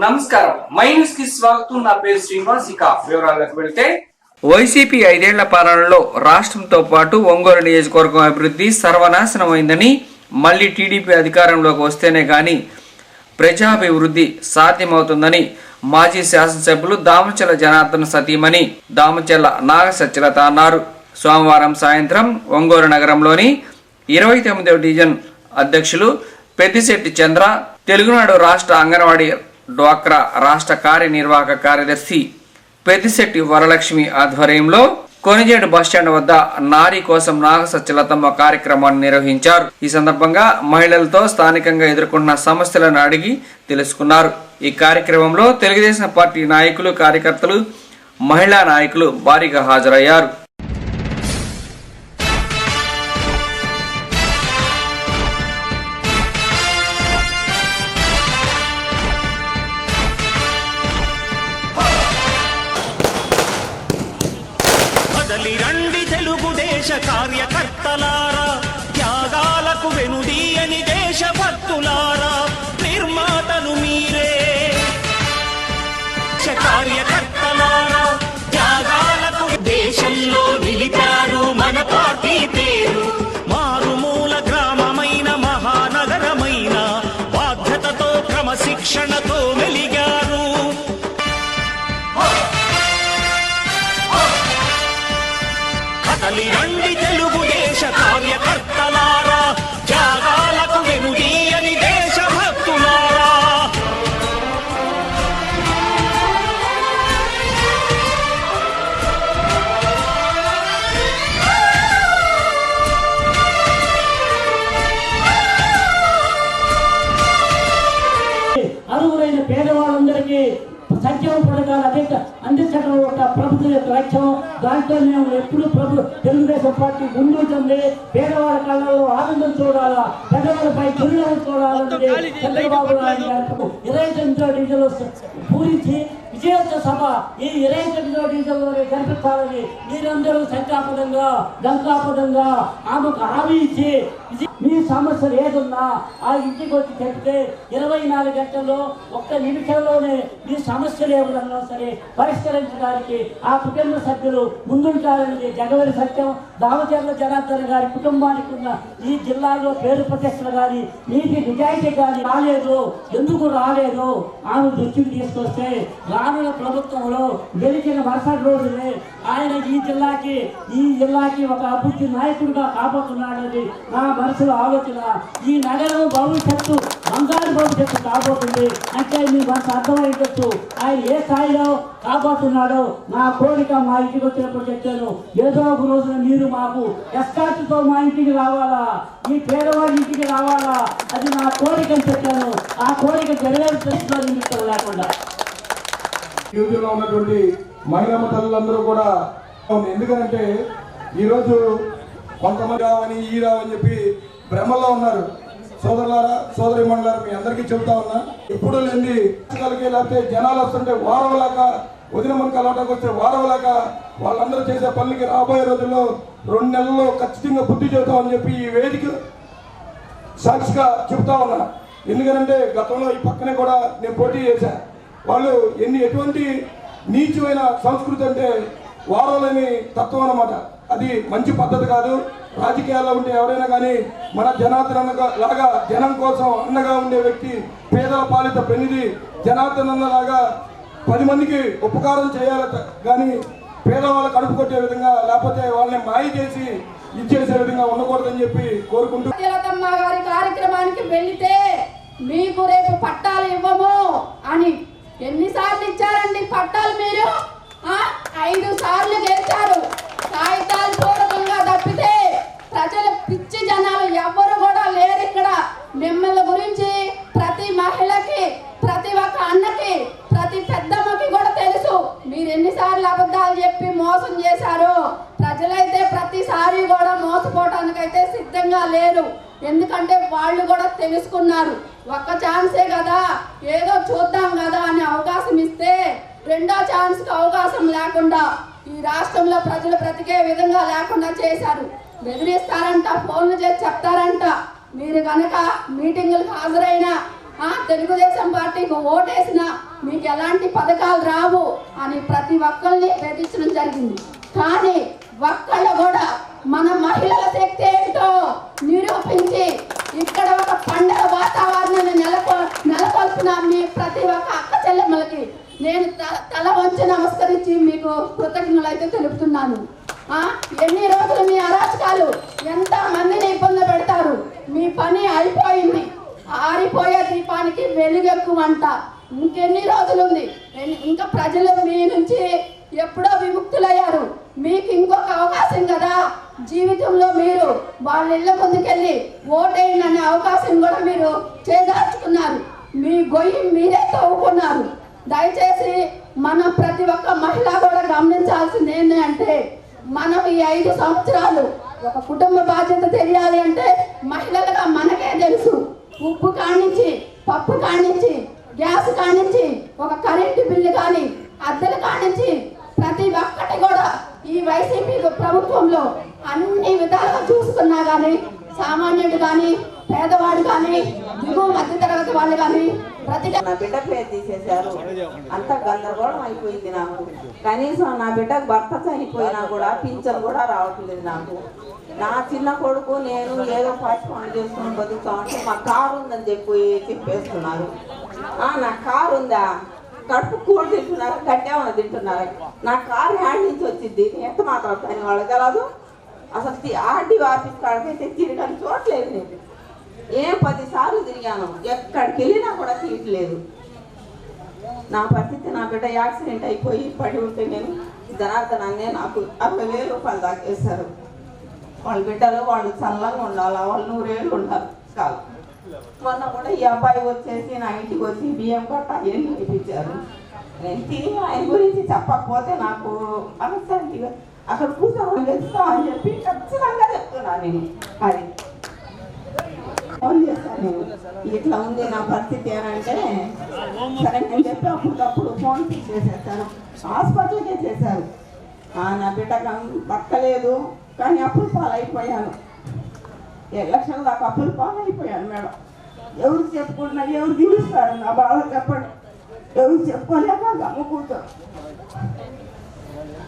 నమస్కారం, మైన్యూస్ కి స్వాగతం. నా పేరు శ్రీనివాస్. ఇక వివరాలకు వెళ్తే వైసీపీ 5 ఏళ్ల పాలనలో రాష్ట్రంతో పాటు ఒంగోలు నియోజకవర్గం అభివృద్ధి సర్వనాశనమైందని, మళ్లీ టీడీపీ అధికారంలోకి వస్తేనే గాని ప్రజాభివృద్ధి సాధ్యమవుతుందని మాజీ శాసనసభ్యులు దామచర్ల జనార్దన్ సతీమణి దామచర్ల నాగ సత్యలత అన్నారు. సోమవారం సాయంత్రం ఒంగోలు నగరంలోని 29వ డివిజన్ అధ్యక్షులు పెద్దిశెట్టి చంద్ర, తెలుగునాడు రాష్ట్ర అంగన్వాడీ డ్వాక్రా రాష్ట్ర కార్యనిర్వాహక కార్యదర్శి పెద్దిశెట్టి వరలక్ష్మి ఆధ్వర్యంలో కొనిజేడు బస్టాండ్ వద్ద నారీ కోసం నాగ సత్యలతమ్మ కార్యక్రమాన్ని నిర్వహించారు. ఈ సందర్భంగా మహిళలతో స్థానికంగా ఎదుర్కొంటున్న సమస్యలను అడిగి తెలుసుకున్నారు. ఈ కార్యక్రమంలో తెలుగుదేశం పార్టీ నాయకులు, కార్యకర్తలు, మహిళా నాయకులు భారీగా హాజరయ్యారు. రండి తెలుగుదేశ కార్యకర్తలారా, త్యాగాలకు వెనుదీయని దేశభక్తులారా, నిర్మాతలు మీరే. కార్యకర్తలారా, త్యాగాలకు దేశంలో నిలిపారు మన పార్టీ పేరు. మారుమూల గ్రామమైన మహానగరమైన బాధ్యతతో క్రమశిక్షణతో వెలిగారు. రండి తెలుగుదేశ కార్యకర్తలారా, త్యాగాలకు వెనుదీయని దేశభక్తులారా. అర్హులైన పేదవాళ్ళందరికీ సంక్షేమ పథకాలు అందించడం ఒక ప్రభుత్వం యొక్క లక్ష్యం. దాంట్లో మేము ఎప్పుడు తెలుగుదేశం పార్టీ ముందుంటుంది. పేదవాళ్ళ కళ్ళలో ఆనందం చూడాలా, పేదవాళ్ళపై చిరునవ్వు చూడాలన్నది చంద్రబాబు నాయుడు గారు 29వ డివిజన్లో పూరించి విజయోత్సవ సభ ఈ 29వ డివిజన్లోనే జరిపించాలని మీరందరూ సంఖ్యాపదంగా గంకాపదంగా ఆమెకు హామీ ఇచ్చి మీ సమస్యలు ఏదున్నా ఆ ఇంటికి వచ్చి చెప్తే 24 గంటల్లో ఒక్క నిమిషంలోనే మీ సమస్యలు ఏమన్నా సరే పరిష్కరించడానికి ఆ కుటుంబ సభ్యులు ముందుంటారనేది జగవరి సత్యం. దామచర్ల జనార్దన్ గారి కుటుంబానికి ఉన్న ఈ జిల్లాలో పేరు ప్రతిష్టలు కానీ నీటి నిజాయితీ కానీ రాలేదు. ఎందుకు రాలేదు ఆమె దృష్టికి తీసుకొస్తే రానున్న ప్రభుత్వంలో గెలిచిన మరుసటి రోజునే ఆయన ఈ జిల్లాకి ఒక అభివృద్ధి నాయకుడిగా కాబోతున్నాడని నా మనసులో ఆలోచన. ఈ నగరం భవిష్యత్తు బంగారు భవిష్యత్తు కాబోతుంది అంటే మీ మనసు అర్థమైనట్టు ఆయన ఏ స్థాయిలో కాబోతున్నాడో నా కోరిక. మా ఇంటికి వచ్చినప్పుడు చెప్పాను, ఏదో ఒక రోజున మీరు మాకు ఎస్కార్ట్తో మా ఇంటికి రావాలా, మీ పేదవాడి ఇంటికి రావాలా, అది నా కోరిక అని చెప్పాను. ఆ కోరిక నెరవేర్చుకోవడం నిమిత్తం లేకుండా యూజీలో ఉన్నటువంటి మహిళా తల్లులందరూ కూడా, ఎందుకంటే ఈరోజు కొంతమంది రావని ఈ రావని చెప్పి భ్రమలో ఉన్నారు. సోదరులారా, సోదరి మండలారా, మీ అందరికీ చెబుతా ఉన్నా, ఎప్పుడు లేని లేకపోతే జనాలు వస్తుంటే వారవలేక, వదిన మన కలవటానికి వస్తే వారవలేక వాళ్ళందరూ చేసే పనులకి రాబోయే రోజుల్లో 2 నెలల్లో ఖచ్చితంగా బుద్ధి చెబుతామని చెప్పి ఈ వేదిక సాక్షిగా చెబుతా ఉన్నా. ఎందుకంటే గతంలో ఈ పక్కనే కూడా నేను పోటీ చేశా. వాళ్ళు ఎటువంటి నీచమైన సంస్కృతి అంటే వారవలేని తత్వం అన్నమాట. అది మంచి పద్ధతి కాదు. రాజకీయాల్లో ఉంటే ఎవరైనా కానీ మన జనార్దన్ లాగా జనం కోసం అన్నగా ఉండే వ్యక్తి, పేదల పాలిత పెన్నిది జనార్దన్ లాగా 10 మందికి ఉపకారం చేయాలి కానీ పేదవాళ్ళ కడుపు కొట్టే విధంగా లేకపోతే వాళ్ళని మాయ చేసి ఇచ్చేసే విధంగా ఉండకూడదని చెప్పి కోరుకుంటూ, గారి కార్యక్రమానికి వెళితే మీకు రేపు పట్టాలు ఇవ్వము అని ఎన్నిసార్లు ఇచ్చారండి పట్టాలు? మీరు 5 సార్లు గెలిచారు. కాగితాలు పూర్వకంగా తప్పితే ప్రజల పిచ్చి జనాలు ఎవ్వరు కూడా లేరు ఇక్కడ. మిమ్మల్ని గురించి ప్రతి మహిళకి, ప్రతి ఒక్క అన్నకి, ప్రతి పెద్దమ్మకి కూడా తెలుసు మీరు ఎన్నిసార్లు అబద్ధాలు చెప్పి మోసం చేశారు. ప్రజలైతే ప్రతిసారి కూడా మోసపోవడానికైతే సిద్ధంగా లేరు. ఎందుకంటే వాళ్ళు కూడా తెలుసుకున్నారు, ఒక్క ఛాన్సే కదా, ఏదో చూద్దాం కదా అని అవకాశం ఇస్తే రెండో ఛాన్స్కి అవకాశం లేకుండా ఈ రాష్ట్రంలో ప్రజలు బ్రతికే విధంగా లేకుండా చేశారు. బెదిరిస్తారంట, ఫోన్లు చేసి చెప్తారంట. మీరు కనుక మీటింగులకు హాజరైనా తెలుగుదేశం పార్టీకి ఓటేసినా మీకు ఎలాంటి పథకాలు రావు అని ప్రతి ఒక్కరిని బెదిరించడం జరిగింది. కానీ ఒక్కళ్ళు కూడా మన మహిళల శక్తి ఏంటో నిరూపించి ఇక్కడ ఒక పండుగ వాతావరణాన్ని నెలకొల్పిన మీ ప్రతి ఒక్క అక్క చెల్లెమ్మలకి నేను తల వంచి నమస్కరించి మీకు కృతజ్ఞతలు అయితే తెలుపుతున్నాను. ఎన్ని రోజులు మీ అరాచకాలు ఎంత మందిని ఇబ్బంది పెడతారు. మీ పని అయిపోయింది. ఆరిపోయే దీపానికి వెలుగెక్కువంట. ఇంకెన్ని రోజులు ఉంది? ఇంకా ప్రజలు మీ నుంచి ఎప్పుడో విముక్తులయ్యారు. మీకు ఇంకొక అవకాశం కదా. జీవితంలో మీరు వాళ్ళ ఇళ్ళ ముందుకెళ్ళి ఓటేయండి అనే అవకాశం కూడా మీరు చేదార్చుకున్నారు. మీ గొయ్యి మీరే తవ్వుకున్నారు. దయచేసి మనం ప్రతి ఒక్క మహిళ కూడా గమనించాల్సింది ఏంటంటే, మనం ఈ 5 సంవత్సరాలు ఒక కుటుంబ బాధ్యత తెలియాలి అంటే మహిళలుగా మనకే తెలుసు. ఉప్పు కానించి, పప్పు కానించి, గ్యాస్ కానించి, ఒక కరెంటు బిల్లు కానీ, అద్దెలు కానించి ప్రతి ఒక్కటి కూడా ఈ వైసీపీ ప్రభుత్వంలో అన్ని విధాలుగా చూసుకున్నా కానీ సామాన్యుడు కానీ, పేదవాడు కానీ, దిగువ మధ్యతరగతి వాళ్ళు కానీ నా బిడ్డ పేరు తీసేశారు. అంత గందరగోళం అయిపోయింది నాకు. కనీసం నా బిడ్డకు భర్త చనిపోయినా కూడా పింఛన్ కూడా రావట్లేదు నాకు. నా చిన్న కొడుకు నేను ఏదో పాచి పనులు చేసుకుని బతుకుతామంటే మా కారు ఉందని చెప్పేస్తున్నారు. నా కారు ఉందా? కడుపు కూడు తింటున్నారు, గడ్డేమన్నా తింటున్నారు. నా కారు హ్యాండ్ నుంచి వచ్చింది. ఎంత మాట్లాడతాను వాళ్ళకి తెలదు. అసలు ఆర్డీ ఆఫీస్ కాడికైతే తిరగని చూడలేదు నేను. 10 సార్లు తిరిగాను. ఎక్కడికి వెళ్ళినా కూడా తీయట్లేదు. నా పరిస్థితి, నా బిడ్డ యాక్సిడెంట్ అయిపోయి పడి ఉంటే నేను జనార్దనాన్ని నాకు 60,000 రూపాయలు దాకేశారు. వాళ్ళ బిడ్డలు వాళ్ళు చల్లంగా ఉండాలి, వాళ్ళు 100 ఏళ్ళు ఉండాలి చాలు. మొన్న కూడా ఈ అబ్బాయి వచ్చేసి నా ఇంటికి వచ్చి బియ్యం కట్ట అవన్నీ ఇప్పించారు. నేను తిరిగి ఆయన గురించి చెప్పకపోతే నాకు మనశ్శాంతిగా అక్కడ కూర్చొని తెస్తామని చెప్పి ఖచ్చితంగా చెప్తున్నాను నేను. అది ఫోన్ చేస్తాను నేను, ఇట్లా ఉంది నా పరిస్థితి ఏనంటే సరే నేను చెప్పి అప్పటికప్పుడు ఫోన్ చేసేస్తాను. హాస్పిటల్కే చేశారు. నా బిడ్డకు బతకలేదు కానీ అప్పులు పాలైపోయాను. 7 లక్షల దాకా అప్పులు పాలైపోయాను మేడం. ఎవరికి చెప్పుకుంటున్నా, ఎవరు తీరుస్తారు నా బాధ చెప్పండి. ఎవరు చెప్పుకోలేక గమ్మ కూర్చో.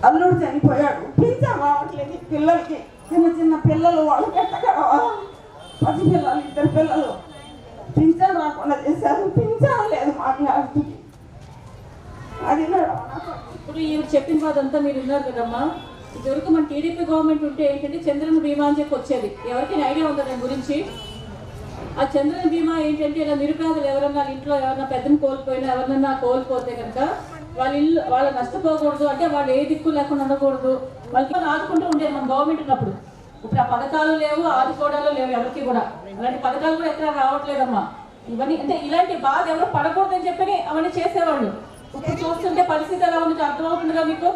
అల్లుడు చనిపోయాడు, పింఛన్ రావట్లేదు పిల్లలకి. చిన్న పిల్లలు వాళ్ళకి ఎట్టగడ పసి పిల్లలు, 2 పిల్లలు పింఛన్ రాకుండా చేశారు. పింఛన్ లేదు మాకు ఆస్తికి. అది మేడం. ఇప్పుడు ఇవి చెప్పిన బాధంతా మీరు విన్నారు కదమ్మా. ఇదివరకు మన టీడీపీ గవర్నమెంట్ ఉంటే ఏంటంటే చంద్రన బీమా అని చెప్పి వచ్చేది. ఎవరికైనా ఐడియా ఉందా దాని గురించి? ఆ చంద్రన బీమా ఏంటంటే ఇలా నిరుపేదలు ఎవరన్నా ఇంట్లో ఎవరన్నా పెద్దను కోల్పోయినా ఎవరినన్నా కోల్పోతే కనుక వాళ్ళ ఇల్లు వాళ్ళు నష్టపోకూడదు, అంటే వాళ్ళు ఏ దిక్కు లేకుండా ఉండకూడదు, వాళ్ళకి ఆదుకుంటూ ఉండేది మన గవర్నమెంట్ ఉన్నప్పుడు. ఇప్పుడు ఆ పథకాలు లేవు, ఆదుకోవడాలు లేవు ఎవరికి కూడా. అలాంటి పథకాలు కూడా ఎక్కడ రావట్లేదమ్మా. ఇవన్నీ అంటే ఇలాంటి బాధ ఎవరు పడకూడదని చెప్పి అవన్నీ చేసేవాళ్ళు. ఇప్పుడు చూస్తుంటే పరిస్థితి ఎలా ఉంది అర్థమవుతుందిగా మీకు.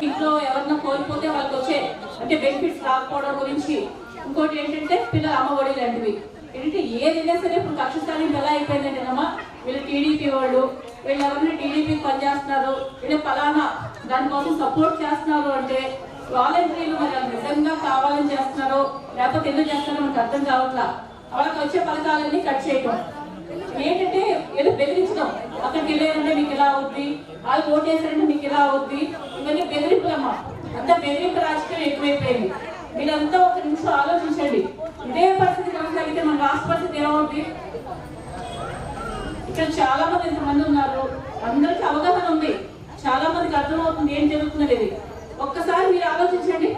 ఇంట్లో ఎవరన్నా కోల్పోతే వాళ్ళకి వచ్చే అంటే బెనిఫిట్స్ రాకపోవడం గురించి. ఇంకోటి ఏంటంటే పిల్లల అమ్మఒడి లాంటివి ఏంటంటే ఏదైనా సరే ఇప్పుడు కక్ష స్థానం ఎలా అయిపోయిందంటేనమ్మా, వీళ్ళు టీడీపీ వాళ్ళు, వీళ్ళు ఎవరైనా టీడీపీకి పనిచేస్తున్నారు, వీళ్ళు ఫలానా దానికోసం సపోర్ట్ చేస్తున్నారు అంటే వాలంటీర్లు మరి నిజంగా కావాలని చేస్తున్నారో లేకపోతే ఎందుకు చేస్తున్నారో మనకు అర్థం కావట్లా. వాళ్ళకి వచ్చే పథకాలన్నీ కట్ చేయటం ఏంటంటే ఏదో బెదిరించడం. అక్కడికి వెళ్ళారంటే మీకు ఇలా అవుద్ది, వాళ్ళు ఓటేసారంటే మీకు ఇలా అవుద్ది. ఇవన్నీ బెదిరింపులమ్మా. అంతా బెదిరింపు రాజకీయం ఎక్కువైపోయింది. మీరంతా ఒక నిమిషం ఆలోచించండి. ఇదే పరిస్థితి కొనసాగితే మన రాష్ట్ర పరిస్థితి ఏమవుతుంది? ఇక్కడ చాలా మంది ఎంతమంది ఉన్నారు, అందరికీ అవగాహన ఉంది, చాలా మందికి అర్థమవుతుంది ఏం జరుగుతున్నది. ఒక్కసారి మీరు ఆలోచించండి.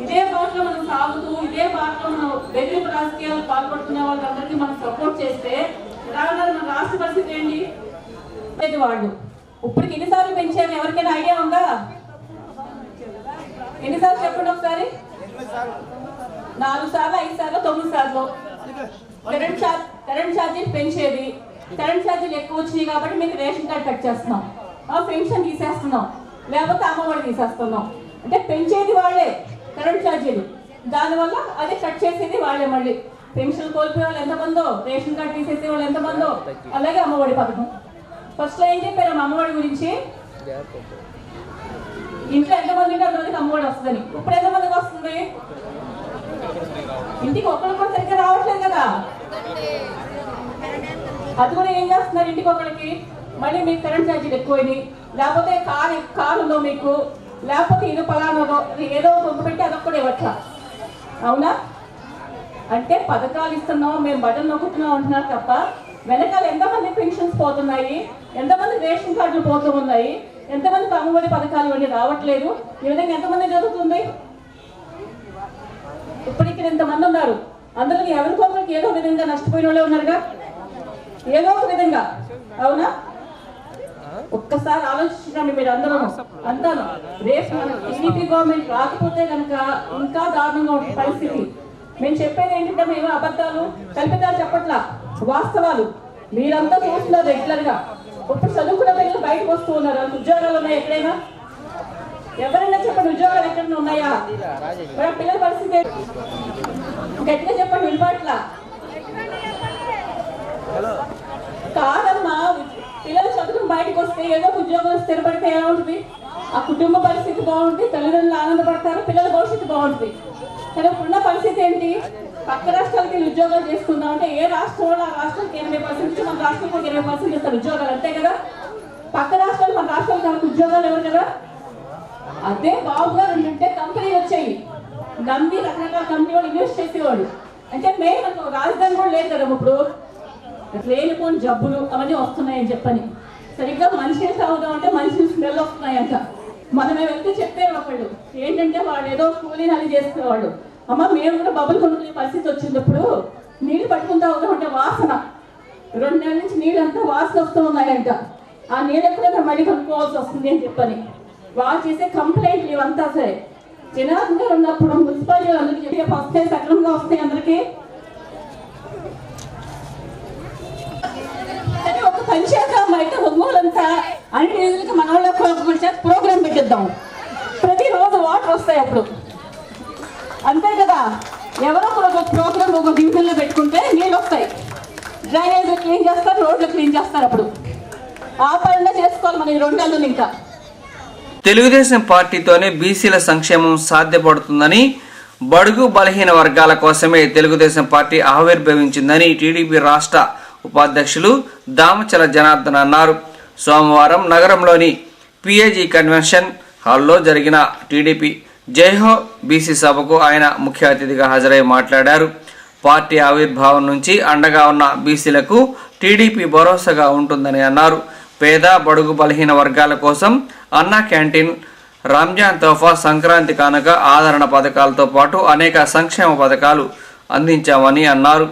ఇదే బాటలో మనం సాగుతూ ఇదే బాటలో మనం బెదిరింపు రాజకీయాలు పాల్పడుతున్న వాళ్ళందరికీ మనం సపోర్ట్ చేస్తే రానున్న మన రాష్ట్ర పరిస్థితి ఏంటి? వాళ్ళు ఇప్పటికి ఎన్నిసార్లు పెంచారు? ఎవరికైనా ఐడియా ఉందా? ఎన్నిసార్లు చెప్పండి ఒకసారి. 4 సార్లు, 5 సార్లు, 9 సార్లు కరెంట్ ఛార్జీలు పెంచేది. కరెంట్ ఛార్జీలు ఎక్కువ వచ్చినాయి కాబట్టి మీకు రేషన్ కార్డ్ కట్ చేస్తున్నాం, పెన్షన్ తీసేస్తున్నాం, లేకపోతే అమ్మఒడి తీసేస్తున్నాం. అంటే పెంచేది వాళ్ళే కరెంట్ ఛార్జీలు, దానివల్ల అదే కట్ చేసేది వాళ్ళే. మళ్ళీ పెన్షన్ కోల్పోయే వాళ్ళు ఎంతమందో, రేషన్ కార్డు తీసేసే వాళ్ళు ఎంతమందో, అలాగే అమ్మఒడి పథకం. ఫస్ట్ లో ఏం చెప్పారు అమ్మఒడి గురించి? ఇంట్లో ఎంతమంది ఉంటే అంతమందికి అమ్మఒడి వస్తుందని. ఇప్పుడు ఎంతమందికి వస్తుంది? ఇంటికి ఒక్కరు కూడా సరిగ్గా రావట్లేదు కదా. అది కూడా ఏం చేస్తున్నారు? ఇంటికి ఒకరికి మళ్ళీ మీకు కరెంట్ ఛార్జీలు ఎక్కువైనాయి, లేకపోతే కారులో మీకు, లేకపోతే ఇది పలానాలో ఏదో కొంత పెట్టి అదొక్కడే ఇవ్వట్లా. అవునా? అంటే పథకాలు ఇస్తున్నాం, మేము బటన్ నొక్కుతున్నాం అంటున్నారు తప్ప వెనకాల ఎంతమంది పెన్షన్స్ పోతున్నాయి, ఎంతమంది రేషన్ కార్డులు పోతూ ఉన్నాయి, ఎంతమందికి అమ్మఒడి పథకాలు ఇవన్నీ రావట్లేదు. ఈ విధంగా ఎంతమంది జరుగుతుంది? ఇప్పటికి ఇంతమంది ఉన్నారు, అందులో ఎవరికొకరికి ఏదో విధంగా నష్టపోయిన వాళ్ళే ఉన్నారుగా, ఏదో ఒక విధంగా. అవునా? ఒక్కసారి ఆలోచించండి మీరు అందరూ. అంతాను రేపు మన టీడీపీ గవర్నమెంట్ రాకపోతే కనుక ఇంకా దారుణంగా ఉంటుంది పరిస్థితి. మేము చెప్పేది ఏంటంటే మేము అబద్ధాలు కల్పితాలు చెప్పట్లా, వాస్తవాలు మీరంతా చూస్తున్నారు రెగ్యులర్ గా. ఇప్పుడు చదువుకున్న పిల్లలు బయటకు వస్తూ ఉన్నారు. ఉద్యోగాలు ఉన్నాయి ఎక్కడైనా? ఎవరైనా చెప్పండి, ఉద్యోగాలు ఎక్కడైనా ఉన్నాయా? మరి పిల్లల పరిస్థితి గట్టిగా చెప్పండి, వినపట్లా. కాదమ్మా, పిల్లలు చదువుకుని బయటకు వస్తే ఏదో ఉద్యోగం స్థిరపడితే ఎలా ఉంటుంది? ఆ కుటుంబ పరిస్థితి బాగుంటుంది, తల్లిదండ్రులు ఆనందపడతారు, పిల్లల భవిష్యత్తు బాగుంటుంది. కానీ ఇప్పుడున్న పరిస్థితి ఏంటి? పక్క రాష్ట్రాలకి ఉద్యోగాలు చేసుకుందాం అంటే ఏ రాష్ట్రం వాళ్ళు ఆ రాష్ట్రానికి 80% మన రాష్ట్రానికి 20% ఇస్తారు ఉద్యోగాలు, అంతే కదా. పక్క రాష్ట్రాలు మన రాష్ట్రాలకు మనకు ఉద్యోగాలు ఎవరు కదా. అదే బాబుగా ఉంటే కంపెనీలు వచ్చాయి, నమ్మి రకరకాల కంపెనీ వాళ్ళు ఇన్వెస్ట్ చేసేవాడు. అంటే మెయిన్ మనకు రాజధాని కూడా లేదు కదా. ఇప్పుడు లేనిపోని జబ్బులు అవన్నీ వస్తున్నాయని చెప్పని సరిగ్గా మనిషిని తాగుదాం అంటే మనిషిని స్మెల్ వస్తున్నాయంట. మనమే వెళ్తే చెప్పారు ఒకళ్ళు ఏంటంటే వాళ్ళు ఏదో కూలీని అది చేసేవాళ్ళు. అమ్మ మేము కూడా బబ్బులు కొనుక్కునే పరిస్థితి వచ్చినప్పుడు నీళ్ళు పట్టుకుని తాగుదాం అంటే వాసన, 2 నెలల నుంచి నీళ్ళు అంతా వాసన వస్తూ ఉన్నాయంట. ఆ నీళ్ళు ఎక్కడైనా మళ్ళీ కొనుక్కోవాల్సి వస్తుంది అని చెప్పని వాళ్ళు చేసే కంప్లైంట్లు ఇవంతా సరే. జనార్దన్ గారు ఉన్నప్పుడు మున్సిపాలిటీ అందరికీ చెప్పి వస్తాయి, సక్రమంగా వస్తాయి అందరికీ. ఒక పంచాయతీ అయితే ఒంగోలంతా అన్ని రోజులకి మన వాళ్ళ ప్రోగ్రామ్ పెట్టిద్దాం, ప్రతిరోజు వాటర్ వస్తాయి అప్పుడు, అంతే కదా. ఎవరో ఒక ప్రోగ్రామ్ ఒక డివిజన్లో పెట్టుకుంటే నీళ్ళు వస్తాయి, డ్రైనేజ్ క్లీన్ చేస్తారు, రోడ్లు క్లీన్ చేస్తారు. అప్పుడు ఆ పనులు చేసుకోవాలి మన 2 నెలలు. ఇంకా తెలుగుదేశం పార్టీతోనే బీసీల సంక్షేమం సాధ్యపడుతుందని, బడుగు బలహీన వర్గాల కోసమే తెలుగుదేశం పార్టీ ఆవిర్భవించిందని టీడీపీ రాష్ట్ర ఉపాధ్యక్షులు దామచల జనార్దన్ అన్నారు. సోమవారం నగరంలోని పిఏజీ కన్వెన్షన్ హాల్లో జరిగిన టీడీపీ జైహో బీసీ సభకు ఆయన ముఖ్య అతిథిగా హాజరై మాట్లాడారు. పార్టీ ఆవిర్భావం నుంచి అండగా ఉన్న బీసీలకు టీడీపీ భరోసాగా ఉంటుందని అన్నారు. పేద బడుగు బలహీన వర్గాల కోసం అన్నా క్యాంటీన్, రంజాన్ తోఫా, సంక్రాంతి కానుక, ఆదరణ పథకాలతో పాటు అనేక సంక్షేమ పథకాలు అందించామని అన్నారు.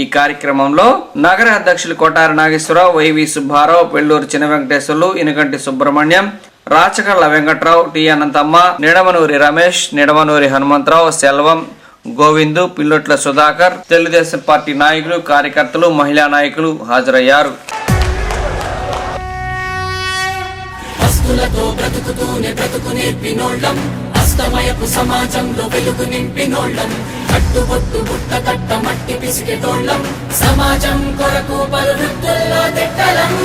ఈ కార్యక్రమంలో నగర అధ్యక్షులు కొట్టారి నాగేశ్వరరావు, వైవి సుబ్బారావు, పెళ్లూరు చిన్న వెంకటేశ్వర్లు, ఇనకంటి సుబ్రహ్మణ్యం, రాచకళ్ల వెంకట్రావు, టి అనంతమ్మ, నిడమనూరి రమేష్, నిడమనూరి హనుమంతరావు, సెల్వం, గోవిందు, పిల్లొట్ల సుధాకర్, తెలుగుదేశం పార్టీ నాయకులు, కార్యకర్తలు, మహిళా నాయకులు హాజరయ్యారు. బ్రతుకుతూనే బ్రతుకు నేర్పినోళ్ళం, అస్తమయపు సమాజంలో వెలుగు నింపినోళ్ళం, కట్టుబొట్టు బుట్ట కట్ట మట్టి పిసికెటోళ్ళం, సమాజం కొరకు పలు వృత్తుల్లో తిట్టలం.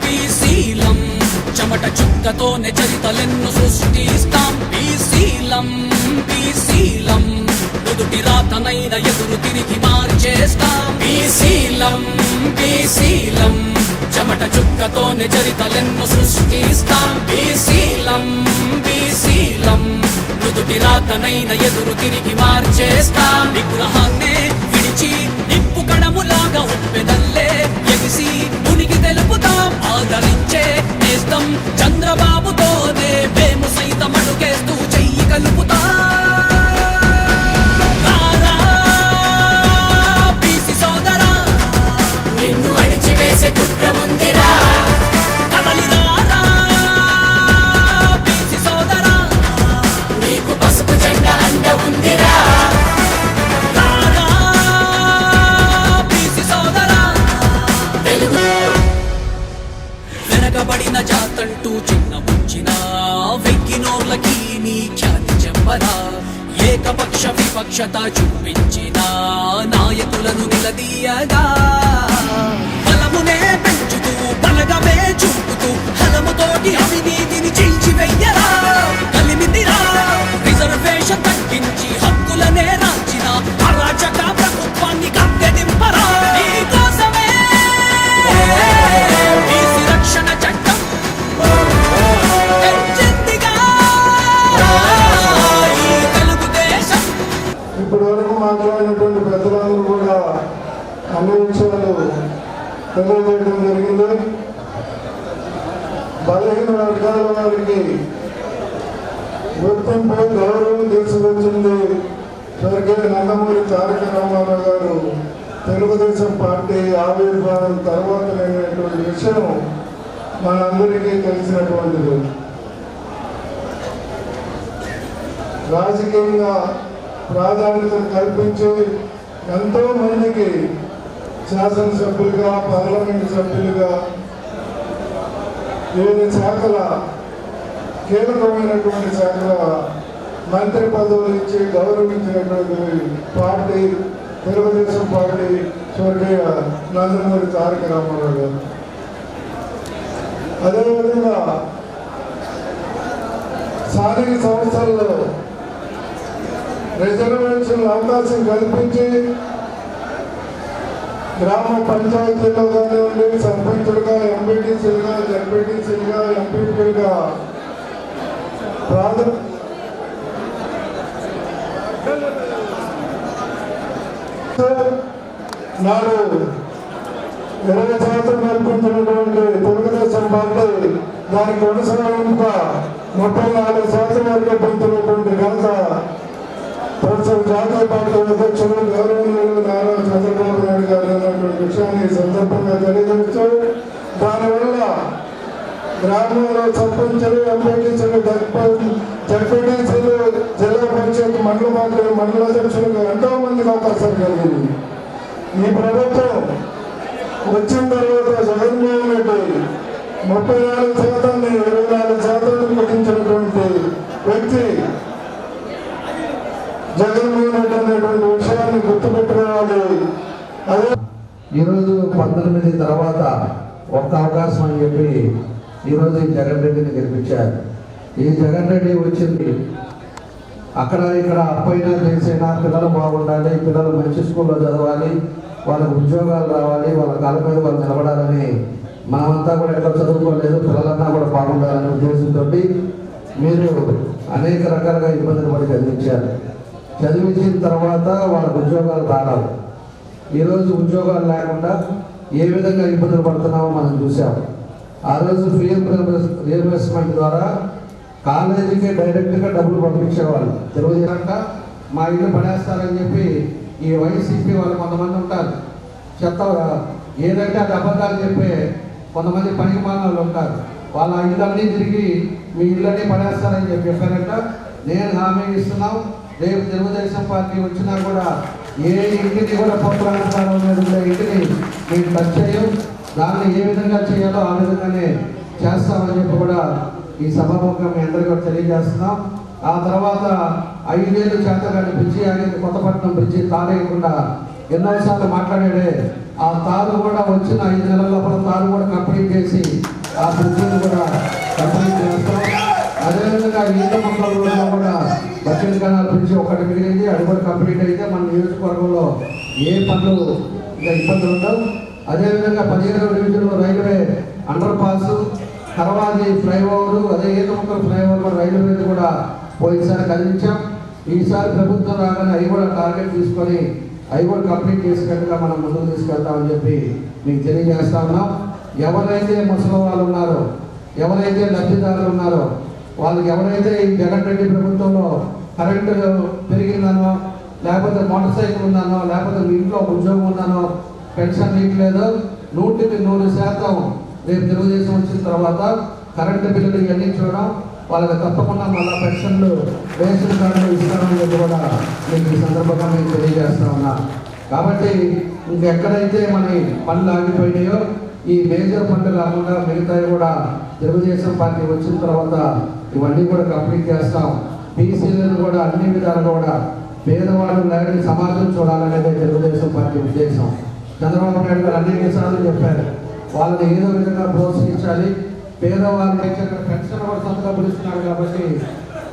బీసీలం చెమట చుక్కతోనే చరితలెన్ను సృష్టిస్తాం. బీసీలం నుదుటి రాతనైన ఎదురు తిరిగి మార్చేస్తాం. బీసీలం చెమట చుక్కతోనే చరితలెన్ను సృష్టిస్తాం. బీసీలం శ్రీశీలం నుదుటి రాతనైన ఎదురు తిరిగి మార్చేస్తాం విగ్రహాన్నే విడిచి నిప్పు కడములాగా ఉప్పెదల్లే ఎగిసి ఉనికి తెలుపుతాం ఆదరించే నేస్తం చంద్రబాబుతోనే మేము సైతం అడుగేస్తూ చెయ్యి కలుపుతాం రారా బీసీ సోదరా నిన్ను అడిచివేసే కుట్రముందిరా కదలిరారా బీసీ సోదరా నీకు పసుపు జెండా అండ ఉందిరా రారా బీసీ సోదరా తెలుగు వెనకబడిన జాతంటూ చిన్న ముంచిన వెక్కినోర్లకి నీ ఖ్యాతి చెప్పరా ఏకపక్ష విపక్షత చూపించిన నాయకులను నిలదీయగా బలమునే పెంచుతూ బలగమే చూపుతూ హలముతోటి అవినీతిని చీల్చివెయ్యరా కలిమిదిరా రిజర్వేషన్ తగ్గించి హక్కులనే రాల్చిన అరాచక ప్రభుత్వాన్ని కట్టెదింపరా నీకోసమే బీసీ రక్షణ చట్టం తెచ్చిందిగా ఈ తెలుగుదేశం. ఇప్పటి వరకు మాట్లాడినటువంటి పెద్దలందరూ కూడా అన్ని విషయాలు తెలియజేయడం జరిగింది. బలహీన వర్గాల వారికి గుర్తింపు గౌరవం తీసుకొచ్చింది స్వర్గీయ నందమూరి తారక రామారావు గారు తెలుగుదేశం పార్టీ ఆవిర్భావం తర్వాత లేనటువంటి విషయం మనందరికీ తెలిసినటువంటిది. రాజకీయంగా ప్రాధాన్యత కల్పించి ఎంతో మందికి శాసనసభ్యులుగా పార్లమెంట్ సభ్యులుగా వివిధ శాఖల కీలకమైనటువంటి శాఖల మంత్రి పదవులు ఇచ్చి గౌరవించినటువంటి పార్టీ తెలుగుదేశం పార్టీ స్వర్గీయ నందమూరి తారక రామారావు గారు. అదేవిధంగా స్థానిక సంస్థల్లో రిజర్వేషన్ అవకాశం కల్పించి గ్రామ పంచాయతీల్లో కానివ్వండి సర్పంచులుగా ఎంపీటీసీలుగా జడ్పీటీసీలుగా ఎంపీపీలుగా నాడు 20% కల్పించినటువంటి తెలుగుదేశం పార్టీ దానికి కొనసాగింపుగా 34% వరకు పెంచినటువంటి ఘనత ప్రస్తుతం జాతీయ పార్టీ అధ్యక్షులు గౌరవనీయులు నారా చంద్రబాబు నాయుడు గారు అన్నటువంటి విషయాన్ని ఈ సందర్భంగా తెలియజేస్తూ దానివల్ల గ్రామంలో సర్పంచులు ఎంపీటీసీలు జడ్పీటీసీలు జిల్లా పరిషత్ మండల అధ్యక్షులుగా ఎంతో మందికి అవకాశాలు కలిగింది. ఈ ప్రభుత్వం వచ్చిన తర్వాత జగన్మోహన్ రెడ్డి 34% 24% కుదించినటువంటి వ్యక్తి జగన్మోహన్ రెడ్డి అనేటువంటి విషయాన్ని గుర్తుపెట్టుకోవాలి. అదే ఈరోజు 19 తర్వాత ఒక్క అవకాశం అని చెప్పి ఈరోజు ఈ జగన్ రెడ్డిని గెలిపించారు. ఈ జగన్ రెడ్డి వచ్చింది అక్కడ ఇక్కడ అప్పైనా చేసైనా పిల్లలు బాగుండాలి, పిల్లలు మంచి స్కూల్లో చదవాలి, వాళ్ళకు ఉద్యోగాలు రావాలి, వాళ్ళ కాళ్ళ మీద వాళ్ళు నిలబడాలని మనమంతా కూడా ఎక్కడ చదువుకోలేదు, పిల్లలన్నా కూడా బాగుండాలనే ఉద్దేశంతో మీరు అనేక రకాలుగా ఇబ్బందులు పడి చదివించారు. చదివించిన తర్వాత వాళ్ళకు ఉద్యోగాలు రావాలి. ఈరోజు ఉద్యోగాలు లేకుండా ఏ విధంగా ఇబ్బందులు పడుతున్నామో మనం చూసాం. ఆ రోజు ఫ్రీ రియంబర్స్మెంట్ ద్వారా కాలేజీకి డైరెక్ట్గా డబ్బులు పంపించేవాళ్ళు. తెలుగుదేశంట మా ఇల్లు పడేస్తారని చెప్పి ఈ వైసీపీ వాళ్ళు కొంతమంది ఉంటారు, చెత్త ఏదంటే అది అబద్ధాలు చెప్పే కొంతమంది పనికి మానవులు ఉంటారు. వాళ్ళ ఇళ్ళన్నీ తిరిగి మీ ఇళ్ళని పడేస్తారని చెప్పి చెప్పారంట. నేను హామీ ఇస్తున్నాం, రేపు తెలుగుదేశం పార్టీ వచ్చినా కూడా ఏ ఇంటిని కూడా పొత్తురాంతరం మీద ఉండే ఇంటిని మేము టచ్ చేయం, దాన్ని ఏ విధంగా చేయాలో ఆ విధంగానే చేస్తామని చెప్పి కూడా ఈ సభాముఖంగా మీ అందరికీ తెలియజేస్తున్నాం. ఆ తర్వాత 5 ఏళ్ళు చేతగాని బ్రిడ్జి అనేది కొత్తపట్నం బ్రిడ్జి తారేయకుండా ఎన్నోసార్లు మాట్లాడాడే, ఆ తారు కూడా వచ్చిన 5 నెలల లోపల తారు కూడా కంప్లీట్ చేసి ఆ బ్రిడ్జిని కూడా కంప్లీట్ చేస్తాం. అదేవిధంగా ఈత మొక్కలలో కూడా బడ్జెట్ కెనాల్ బ్రిడ్జి ఒకటి మిగిలింది, అది కూడా కంప్లీట్ అయితే మన నియోజకవర్గంలో ఏ పనులు ఇంకా ఇబ్బందులు ఉండవు. అదేవిధంగా 17వ డివిజన్లో రైల్వే అండర్ పాస్, తర్వాత మాది ఫ్లైఓవర్, అదే ఈతముక్కల ఫ్లైఓవర్ కూడా రైల్వే కూడా పోయినసారి కదిలించాం. ఈసారి ప్రభుత్వం రాగానే అవి కూడా టార్గెట్ తీసుకొని అవి కూడా కంప్లీట్ చేసినట్టుగా మనం ముందుకు తీసుకెళ్తామని చెప్పి మీకు తెలియజేస్తా ఉన్నాం. ఎవరైతే ముసలి వాళ్ళు ఉన్నారో, ఎవరైతే లబ్ధిదారులు ఉన్నారో, వాళ్ళకి ఎవరైతే ఈ జగన్ రెడ్డి ప్రభుత్వంలో కరెంటు పెరిగిందనో, లేకపోతే మోటార్ సైకిల్ ఉందనో, లేకపోతే మీ ఇంట్లో ఉద్యోగం ఉందనో, పెన్షన్ ఇవ్వలేదో 100% రేపు తెలుగుదేశం వచ్చిన తర్వాత కరెంటు బిల్లులు ఇవన్నీ చూడడం, వాళ్ళకి తప్పకుండా మళ్ళీ పెన్షన్లు, రేషన్ కార్డులు ఇస్తామని చెప్పి కూడా మీకు ఈ సందర్భంగా మేము తెలియజేస్తా ఉన్నా. కాబట్టి ఇంకెక్కడైతే మన పనులు ఆగిపోయినాయో ఈ మేజర్ ఫండ్ కాకుండా మిగతాయి కూడా తెలుగుదేశం పార్టీ వచ్చిన తర్వాత ఇవన్నీ కూడా కంప్లీట్ చేస్తాం. బీసీలను కూడా అన్ని విధాలుగా కూడా పేదవాళ్ళు లేని సమాజం చూడాలనేదే తెలుగుదేశం పార్టీ ఉద్దేశం. చంద్రబాబు నాయుడు గారు అన్ని సార్లు చెప్పారు, వాళ్ళని ఏదో విధంగా ప్రోత్సహించాలి. పేదవాళ్ళకి పెన్షన్ కూడా సొంతగా పిలుస్తున్నాడు కాబట్టి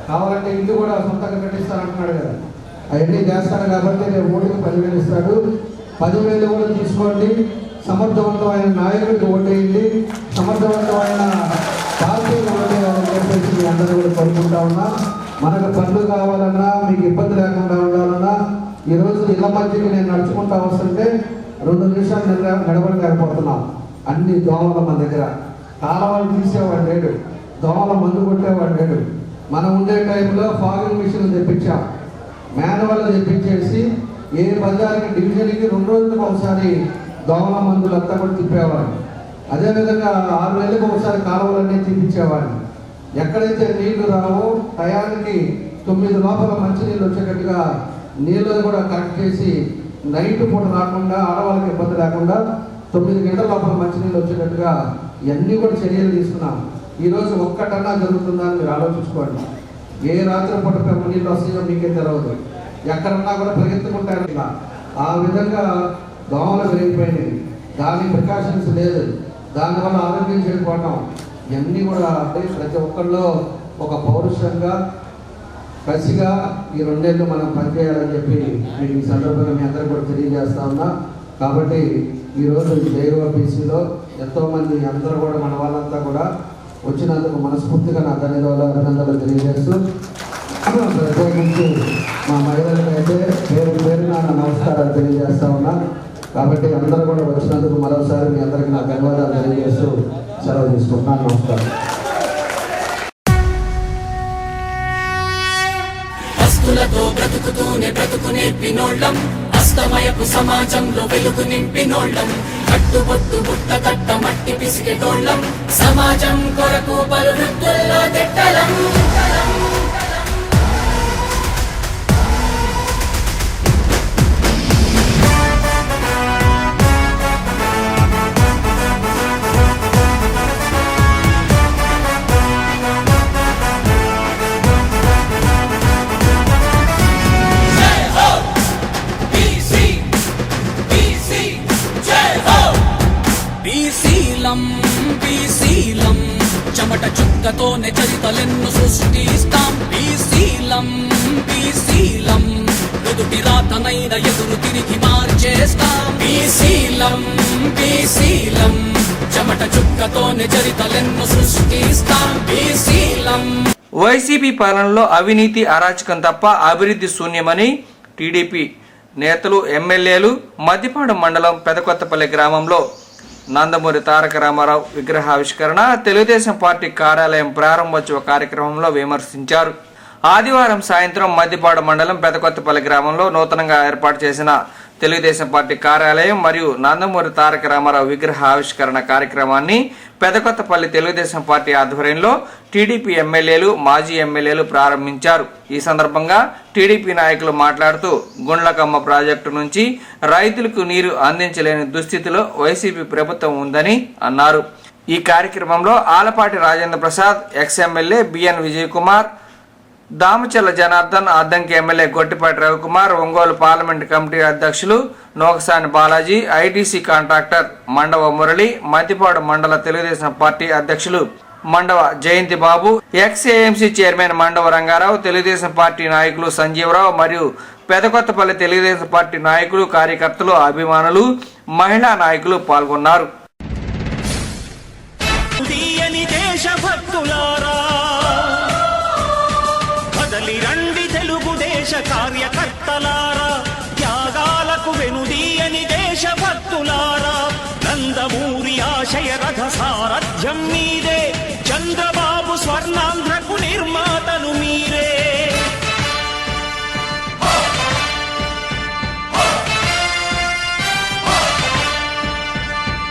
కావాలంటే ఇల్లు కూడా సొంతంగా కట్టిస్తానంటున్నాడు కదా, అవన్నీ చేస్తాడు కాబట్టి రేపు ఓటుకి 10,000 ఇస్తాడు. 10,000 కూడా తీసుకోండి. సమర్థవంతమైన నాయకుడికి ఓటేయండి, సమర్థవంతమైన పార్టీకి ఓటేయాలని చెప్పేసి మీ అందరూ కూడా కోరుకుంటా ఉన్నా. మనకు పనులు కావాలన్నా, మీకు ఇబ్బంది లేకుండా ఉండాలన్నా, ఈరోజు ఇళ్ళ మధ్యకి నేను నడుచుకుంటా వస్తుంటే 2 నిమిషాలు నడవలేకపోతున్నాం. అన్ని దోమల మన దగ్గర, కాలవాళ్ళు తీసేవాడు లేడు, దోమల మందు కొట్టేవాడు లేడు. మనం ఉండే టైంలో ఫాగింగ్ మిషన్ తెప్పించాం, మాన్యువల్ తెప్పించేసి ఏ బజార్కి డివిజన్కి 2 రోజులకు ఒకసారి దోమల మందులు అంతా కూడా తిప్పేవాడు. అదేవిధంగా 6 నెలలకు ఒకసారి కాలువలన్నీ తీపించేవాడిని. ఎక్కడైతే నీళ్లు రావో టయానికి 9 లోపల మంచినీళ్ళు వచ్చేటట్టుగా నీళ్ళని కూడా కరెక్ట్ చేసి నైట్ పూట రాకుండా ఆడవాళ్ళకి ఇబ్బంది లేకుండా 9 గంటల లోపల మంచినీళ్ళు వచ్చేటట్టుగా ఇవన్నీ కూడా చర్యలు తీసుకున్నాం. ఈరోజు ఒక్కటన్నా జరుగుతుందా అని మీరు ఆలోచించుకోండి. ఏ రాత్రి పూట నీళ్ళు వస్తాయో మీకే తెలియదు, ఎక్కడన్నా కూడా పరిగెత్తుకుంటారు. ఆ విధంగా దోమలు పెరిగిపోయినాయి, దాని ప్రికాషన్స్ లేదు, దానివల్ల ఆరోగ్యం చెడిపోవటం ఇవన్నీ కూడా ప్రతి ఒక్కరిలో ఒక పౌరుషంగా కసిగా ఈ 2 నెలలు మనం పనిచేయాలని చెప్పి మీకు ఈ సందర్భంగా మీ అందరూ కూడా తెలియజేస్తా ఉన్నా. కాబట్టి ఈరోజు జేఓబీసీలో ఎంతోమంది అందరూ కూడా మన వాళ్ళంతా కూడా వచ్చినందుకు మనస్ఫూర్తిగా నా ధన్యవాదాలు, అభినందనలు తెలియజేస్తూ ప్రత్యేకించి మా మహిళలకు అయితే పేరున నమస్కారాలు తెలియజేస్తా ఉన్నా. కాబట్టి అందరూ కూడా వచ్చినందుకు మరోసారి మీ అందరికీ నా ధన్యవాదాలు తెలియజేస్తూ సెలవు తీసుకుంటున్నాను. నమస్కారం. వస్తులతో బ్రతుకుతూనే బ్రతుకు నేర్పినోళ్ళం, అస్తమయపు సమాజంలో వెలుగు నింపినోళ్ళం, కట్టుబొట్టు బుట్ట కట్ట మట్టి పిసికెటోళ్ళం, సమాజం కొరకు పలు వృత్తుల్లో తిట్టలం. బీసీలం చెమట చుక్కతోనే చరితలెన్ను సృష్టిస్తాం. బీసీలం ఎదుటి రాతనైన ఎదురు తిరిగి మార్చేస్తాం. బీసీలం చెమట చుక్కతోనే చరితలెన్ను సృష్టిస్తాం. బీసీలం. వైసీపీ పాలనలో అవినీతి, అరాచకం తప్ప అభివృద్ధి శూన్యమని టీడీపీ నేతలు, ఎమ్మెల్యేలు మద్దిపాడు మండలం పెదకొత్తపల్లి గ్రామంలో నందమూరి తారక రామారావు విగ్రహావిష్కరణ, తెలుగుదేశం పార్టీ కార్యాలయం ప్రారంభోత్సవ కార్యక్రమంలో విమర్శించారు. ఆదివారం సాయంత్రం మద్దిపాడు మండలం పెదకొత్తపల్లి గ్రామంలో నూతనంగా ఏర్పాటు చేసిన తెలుగుదేశం పార్టీ కార్యాలయం మరియు నందమూరి తారక రామారావు విగ్రహ ఆవిష్కరణ కార్యక్రమాన్ని పెదకొత్తపల్లి తెలుగుదేశం పార్టీ ఆధ్వర్యంలో టీడీపీ ఎమ్మెల్యేలు, మాజీ ఎమ్మెల్యేలు ప్రారంభించారు. ఈ సందర్భంగా టీడీపీ నాయకులు మాట్లాడుతూ గుండ్లకమ్మ ప్రాజెక్టు నుంచి రైతులకు నీరు అందించలేని దుస్థితిలో వైసీపీ ప్రభుత్వం ఉందని అన్నారు. ఈ కార్యక్రమంలో Alapati Rajendra Prasad, ex MLA B N Vijay Kumar, Damachalla Janardhan, Addanki MLA Gottipati Ravikumar, Ongole parliament committee అధ్యక్షులు నోకసాని బాలాజీ, ఐటీసీ కాంట్రాక్టర్ మండవ మురళి, మద్దిపాడు మండల తెలుగుదేశం పార్టీ అధ్యక్షులు మండవ జయంతి బాబు, ఎక్స్ఏఎంసీ చైర్మన్ మండవ రంగారావు, తెలుగుదేశం పార్టీ నాయకులు సంజీవరావు మరియు పెదకొత్తపల్లి తెలుగుదేశం పార్టీ నాయకులు, కార్యకర్తలు, అభిమానులు, మహిళా నాయకులు పాల్గొన్నారు. తీయని దేశభక్తులారా కదలి రండి తెలుగుదేశ కార్యకర్తలారా, త్యాగాలకు వెనుదీయని దేశభక్తులారా, నందమూరి ఆశయ రథ సారథ్యం మీదే, చంద్రబాబు స్వర్ణాంధ్రకు నిర్మాతలు మీరే.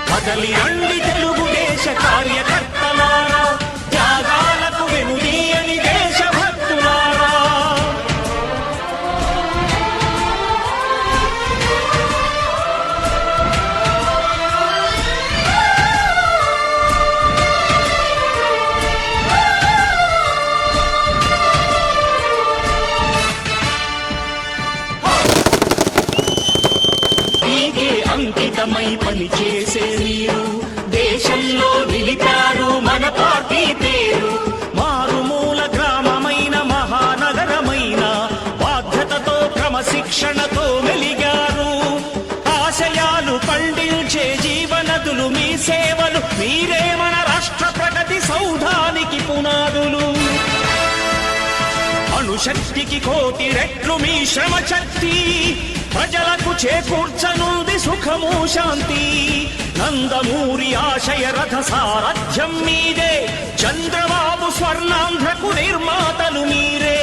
కదలి రండి తెలుగుదేశ కార్యకర్తలారా, త్యాగాలకు వెనుదీయని దేశభక్తులారా. మీకే అంకితమై పనిచేసే మీరు దేశంలో నిలిపారు మన పార్టీ పేరు. మారుమూల గ్రామమైన మహానగరమైన బాధ్యతతో క్రమశిక్షణతో వెలిగారు. ఆశయాలు పండించే జీవనదులు మీ సేవలు, మీరే మన రాష్ట్ర ప్రగతి సౌధానికి పునాదులు. అణుశక్తికి కోటి రెట్లు మీ శ్రమ శక్తి, ప్రజలకు చేకూర్చనుంది సుఖము శాంతి. నందమూరి ఆశయ రథ సారథ్యం మీదే, చంద్రబాబు స్వర్ణాంధ్రకు నిర్మాతలు మీరే.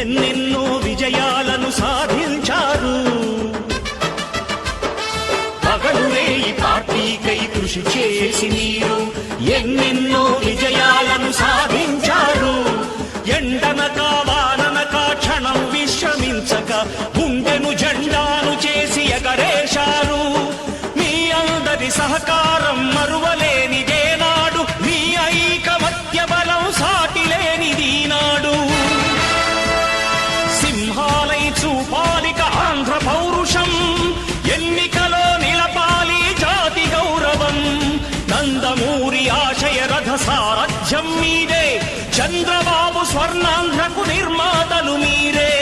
ఎన్నెన్నో విజయాలను సాధించారు. పగలురే ఈ పార్టీకై కృషి చేసి మీరు ఎన్నెన్నో విజయాలను సాధించారు. ఎండనక వాననక క్షణం విశ్రమించక గుండెను జెండాను చేసి ఎగరేశారు. మీ అందరి సహకారం మరువలేనిదే నాడు, మీ ఐకమత్య బలం సాటిలేనిది నాడు. సింహాలై చూపాలిక ఆంధ్ర పౌరుషం, ఎన్నికలో నిలపాలి జాతి గౌరవం. నందమూరి ఆశయ రథ సారథ్యం మీదే, చంద్రబాబు స్వర్ణాంధ్రకు నిర్మాతలు మీరే.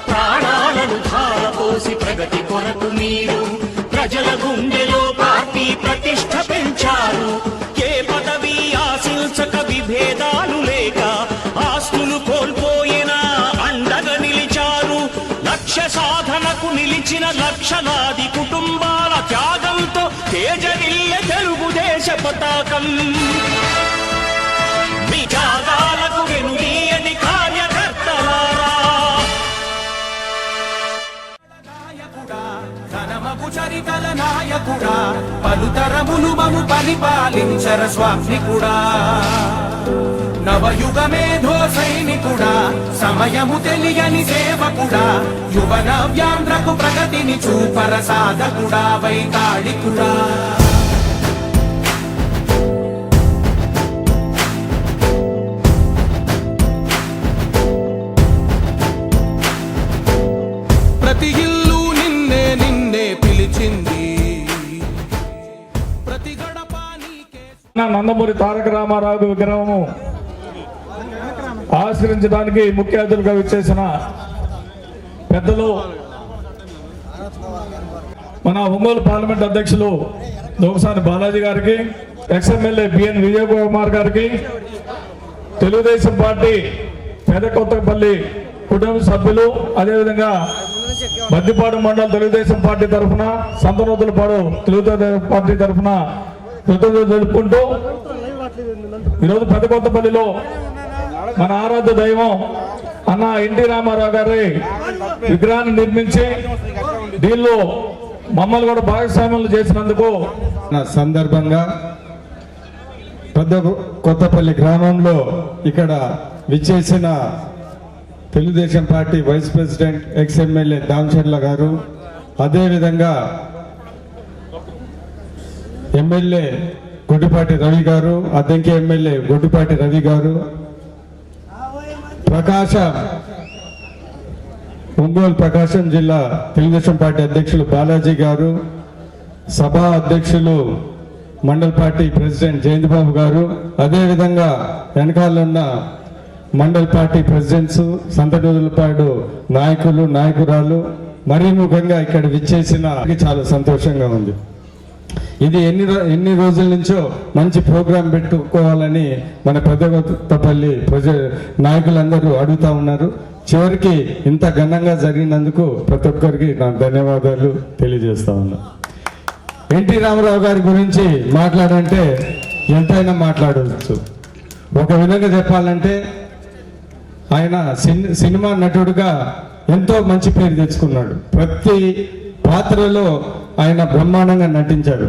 ప్రాణాలను ధారపోసి ప్రగతి కొరకు మీరు ప్రజల గుండెలో పార్టీ ప్రతిష్ట పెంచారు. ఏ పదవి ఆశించక విభేదాలు లేక ఆస్తులు కోల్పోయినా అండగా నిలిచారు. లక్ష్య సాధనకు నిలిచిన లక్షలాది కుటుంబాల త్యాగంతో తేజరిల్లె తెలుగుదేశ పతాకం. మీ త్యాగాలకు వెనుదీయని కార్యకర్తలారా, ఘనమగు చరితల నాయకుడా, పలుతరములు మము పరిపాలించర స్వామికుడా. నవయుగ మేధో సైనికుడా, సమయము తెలియని సేవకుడా, యువ నవ్యాంధ్రకు ప్రగతిని చూపర సాధకుడా, వైతాళికుడా. ప్రతి ఇల్లు నిన్నే నిన్నే పిలిచింది, ప్రతి గడప నీకే. నందమూరి తారక రామారావు విగ్రహము ఆవిష్కరించడానికి ముఖ్య అతిథులుగా విచ్చేసిన పెద్దలు మన ఒంగోలు పార్లమెంట్ అధ్యక్షులు దోమసాని బాలాజీ గారికి, ఎక్స్ఎమ్మెల్యే బిఎన్ విజయ్ కుమార్ గారికి, తెలుగుదేశం పార్టీ పెదకొత్తపల్లి కుటుంబ సభ్యులు, అదేవిధంగా మద్దిపాడు మండలం తెలుగుదేశం పార్టీ తరఫున, సంతనూతులపాడు తెలుగుదేశం పార్టీ తరఫున కృతజ్ఞతలు తెలుపుకుంటూ ఈరోజు పెదకొత్తపల్లిలో మన ఆరాధ్య దైవం అన్న ఎన్టీ రామారావు గారి విగ్రహాన్ని నిర్మించి దీనిలో మమ్మల్ని కూడా భాగస్వామ్యులు చేసినందుకు సందర్భంగా పెద్ద కొత్తపల్లి గ్రామంలో ఇక్కడ విచ్చేసిన Telugudesam party vice president ex MLA Damacharla గారు, అదేవిధంగా ఎమ్మెల్యే గొడ్డుపాటి రవి గారు, అద్దెంకి ఎమ్మెల్యే గొడ్డుపాటి రవి గారు, ఒంగోలు ప్రకాశం జిల్లా తెలుగుదేశం పార్టీ అధ్యక్షులు బాలాజీ గారు, సభా అధ్యక్షులు మండల పార్టీ ప్రెసిడెంట్ జయంత్ బాబు గారు, అదేవిధంగా వెనకాలన్న మండల పార్టీ ప్రెసిడెంట్స్, సంతనూరులపాడు నాయకులు నాయకురాలు, మరీ ముఖ్యంగా ఇక్కడ విచ్చేసిన చాలా సంతోషంగా ఉంది. ఇది ఎన్ని రోజుల నుంచో మంచి ప్రోగ్రాం పెట్టుకోవాలని మన పెద్దకొత్తపల్లి నాయకులందరూ అడుగుతా ఉన్నారు. చివరికి ఇంత ఘనంగా జరిగినందుకు ప్రతి ఒక్కరికి నా ధన్యవాదాలు తెలియజేస్తా ఉన్నా. ఎన్టీ రామారావు గారి గురించి మాట్లాడంటే ఎంతైనా మాట్లాడవచ్చు. ఒక విధంగా చెప్పాలంటే ఆయన సినిమా నటుడుగా ఎంతో మంచి పేరు తెచ్చుకున్నాడు. ప్రతి పాత్రలో ఆయన బ్రహ్మాండంగా నటించాడు.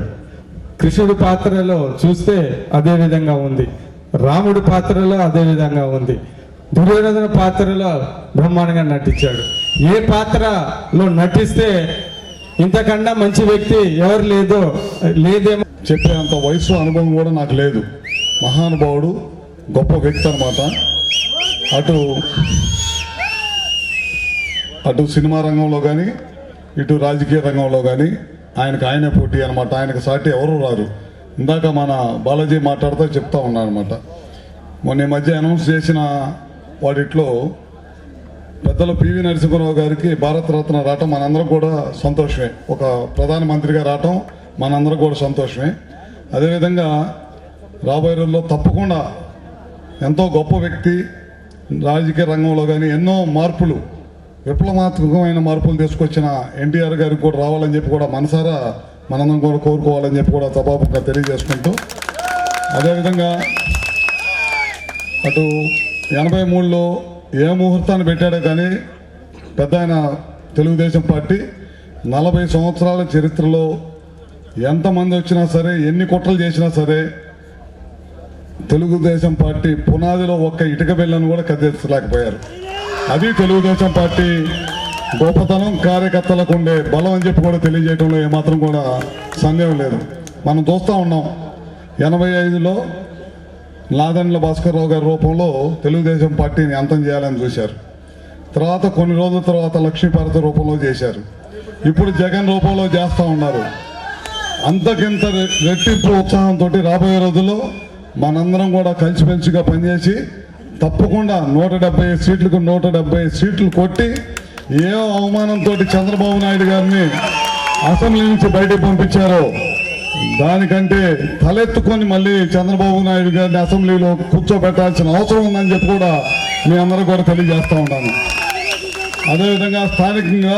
కృష్ణుడి పాత్రలో చూస్తే అదే విధంగా ఉంది, రాముడి పాత్రలో అదే విధంగా ఉంది, దుర్యోధన పాత్రలో బ్రహ్మాండంగా నటించాడు. ఏ పాత్రలో నటిస్తే ఇంతకన్నా మంచి వ్యక్తి ఎవరు లేదేమో చెప్పేంత వయసు అనుభవం కూడా నాకు లేదు. మహానుభావుడు, గొప్ప వ్యక్తి అన్నమాట. అటు సినిమా రంగంలో కానీ ఇటు రాజకీయ రంగంలో కానీ ఆయనే పోటీ అనమాట. ఆయనకు సాటి ఎవరు రారు. ఇందాక మన బాలాజీ మాట్లాడుతూ చెప్తా ఉన్నారనమాట. మొన్న ఈ మధ్య అనౌన్స్ చేసిన వాటిట్లో పెద్దలు పివి నరసింహారావు గారికి భారతరత్న రావటం మనందరం కూడా సంతోషమే. ఒక ప్రధానమంత్రిగా రావటం మనందరం కూడా సంతోషమే. అదేవిధంగా రాబోయే రోజుల్లో తప్పకుండా ఎంతో గొప్ప వ్యక్తి, రాజకీయ రంగంలో కానీ ఎన్నో మార్పులు, విప్లవాత్మకమైన మార్పులు తీసుకొచ్చిన ఎన్టీఆర్ గారికి కూడా రావాలని చెప్పి కూడా మనసారా మనందరం కూడా కోరుకోవాలని చెప్పి కూడా సభాముఖంగా తెలియజేసుకుంటూ, అదేవిధంగా అటు 83లో ఏ ముహూర్తాన్ని పెట్టాడో కానీ పెద్ద ఆయన తెలుగుదేశం పార్టీ 40 సంవత్సరాల చరిత్రలో ఎంతమంది వచ్చినా సరే, ఎన్ని కుట్రలు చేసినా సరే, తెలుగుదేశం పార్టీ పునాదిలో ఒక్క ఇటుక బిళ్ళను కూడా కదిలించలేకపోయారు. అది తెలుగుదేశం పార్టీ గొప్పతనం, కార్యకర్తలకు ఉండే బలం అని చెప్పి కూడా తెలియజేయడంలో ఏమాత్రం కూడా సందేహం లేదు. మనం చూస్తూ ఉన్నాం, 85లో నాదెండ్ల భాస్కర్రావు గారి రూపంలో తెలుగుదేశం పార్టీని అంతం చేయాలని చూశారు. తర్వాత కొన్ని రోజుల తర్వాత లక్ష్మీపార్వతి రూపంలో చేశారు. ఇప్పుడు జగన్ రూపంలో చేస్తూ ఉన్నారు. అంతకింత రెట్టింపు ఉత్సాహంతో రాబోయే రోజుల్లో మనందరం కూడా కలిసిమెలిసిగా పనిచేసి తప్పకుండా 170 సీట్లకు 170 సీట్లు కొట్టి, ఏ అవమానంతో చంద్రబాబు నాయుడు గారిని అసెంబ్లీ నుంచి బయటకు పంపించారో దానికంటే తలెత్తుకొని మళ్ళీ చంద్రబాబు నాయుడు గారిని అసెంబ్లీలో కూర్చోబెట్టాల్సిన అవసరం ఉందని చెప్పి కూడా మీ అందరూ కూడా తెలియజేస్తూ ఉన్నాను. అదేవిధంగా స్థానికంగా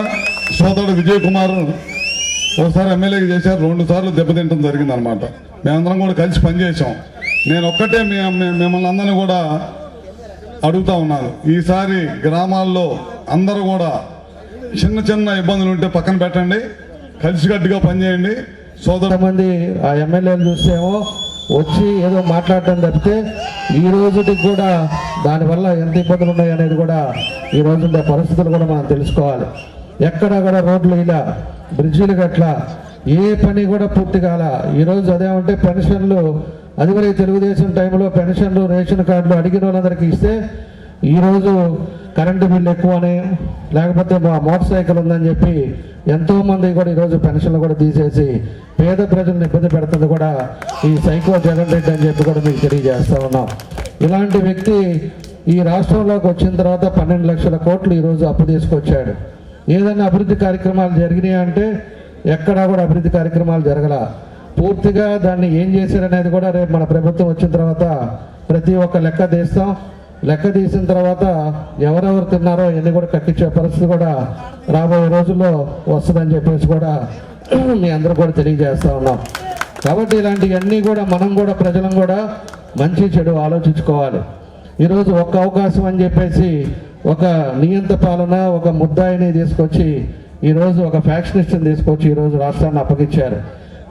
సోదరుడు విజయ్ కుమార్ ఒకసారి ఎమ్మెల్యేకి చేశారు, 2 సార్లు దెబ్బతింటం జరిగిందనమాట. మేమందరం కూడా కలిసి పనిచేసాం. నేను ఒక్కటే మిమ్మల్ని అందరినీ కూడా అడుగుతా ఉన్నాను, ఈసారి గ్రామాల్లో అందరూ కూడా చిన్న ఇబ్బందులు ఉంటే పక్కన పెట్టండి, కలిసికట్టుగా పనిచేయండి. మంది ఆ ఎమ్మెల్యేలు చూస్తేమో వచ్చి ఏదో మాట్లాడటం తప్పితే ఈ రోజుకి కూడా దానివల్ల ఎంత ఇబ్బందులు ఉన్నాయి అనేది కూడా ఈ రోజు ఉండే పరిస్థితులు కూడా మనం తెలుసుకోవాలి. ఎక్కడ కూడా రోడ్లు ఇలా, బ్రిడ్జిలు గట్ల ఏ పని కూడా పూర్తి కాల. ఈరోజు అదేమంటే పెన్షన్లు, అది కూడా తెలుగుదేశం టైంలో పెన్షన్లు, రేషన్ కార్డులు అడిగిన వాళ్ళందరికీ ఇస్తే ఈరోజు కరెంటు బిల్లు ఎక్కువనే, లేకపోతే మోటార్ సైకిల్ ఉందని చెప్పి ఎంతోమంది కూడా ఈరోజు పెన్షన్లు కూడా తీసేసి పేద ప్రజలను ఇబ్బంది పెడుతుంది కూడా ఈ సైకో జగన్ రెడ్డి అని చెప్పి కూడా మీకు తెలియజేస్తా ఉన్నాం. ఇలాంటి వ్యక్తి ఈ రాష్ట్రంలోకి వచ్చిన తర్వాత 12 లక్షల కోట్లు ఈరోజు అప్పు తీసుకొచ్చాడు. ఏదైనా అభివృద్ధి కార్యక్రమాలు జరిగినాయి అంటే ఎక్కడా కూడా అభివృద్ధి కార్యక్రమాలు జరగల. పూర్తిగా దాన్ని ఏం చేశారనేది కూడా రేపు మన ప్రభుత్వం వచ్చిన తర్వాత ప్రతి ఒక్క లెక్క తీస్తాం. లెక్క తీసిన తర్వాత ఎవరెవరు తిన్నారో ఇవన్నీ కూడా కక్కించే పరిస్థితి కూడా రాబోయే రోజుల్లో వస్తుందని చెప్పేసి కూడా మీ అందరూ కూడా తెలియజేస్తా ఉన్నాం. కాబట్టి ఇలాంటివన్నీ కూడా మనం కూడా ప్రజలను కూడా మంచి చెడు ఆలోచించుకోవాలి. ఈరోజు ఒక్క అవకాశం అని చెప్పేసి ఒక నియంత పాలన, ఒక ముద్దాయిని తీసుకొచ్చి ఈరోజు ఒక ఫ్యాక్షనిస్ట్ని తీసుకొచ్చి ఈరోజు రాష్ట్రాన్ని అప్పగించారు.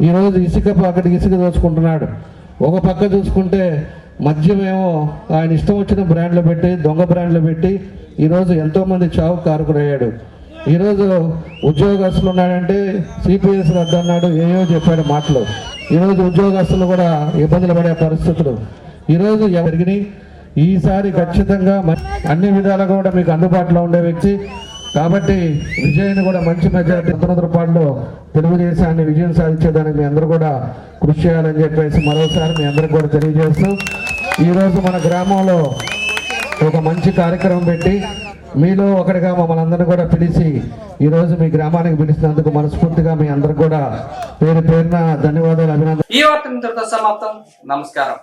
ఈరోజు ఇసుక పక్కడికి ఇసుక దోచుకుంటున్నాడు. ఒక పక్క చూసుకుంటే మద్యమేమో ఆయన ఇష్టం వచ్చిన బ్రాండ్లు పెట్టి దొంగ బ్రాండ్లు పెట్టి ఈరోజు ఎంతోమంది చావు కారుకురయ్యాడు. ఈరోజు ఉద్యోగస్తులు ఉన్నాడంటే సిపిఎస్ రద్దు అన్నాడు, ఏయో చెప్పాడు మాటలు. ఈరోజు ఉద్యోగస్తులు కూడా ఇబ్బందులు పడే పరిస్థితులు ఈరోజు జరిగినాయి. ఈసారి ఖచ్చితంగా అన్ని విధాలుగా కూడా మీకు అందుబాటులో ఉండే వ్యక్తి కాబట్టి విజయాన్ని కూడా మంచి మెజారిటీ 19 రూపాయల్లో తెలుగుదేశాన్ని విజయం సాధించేదానికి మీ అందరూ కూడా కృషి చేయాలని చెప్పేసి మరోసారి మీ అందరికి కూడా తెలియజేస్తూ ఈరోజు మన గ్రామంలో ఒక మంచి కార్యక్రమం పెట్టి మీలో ఒకటిగా మమ్మల్ని అందరినీ కూడా పిలిచి ఈరోజు మీ గ్రామానికి పిలిచినందుకు మనస్ఫూర్తిగా మీ అందరికి కూడా పేరు పేరున ధన్యవాదాలు, అభినందనలు. ఈ వార్త ఇంతటితో సమాప్తం. నమస్కారం.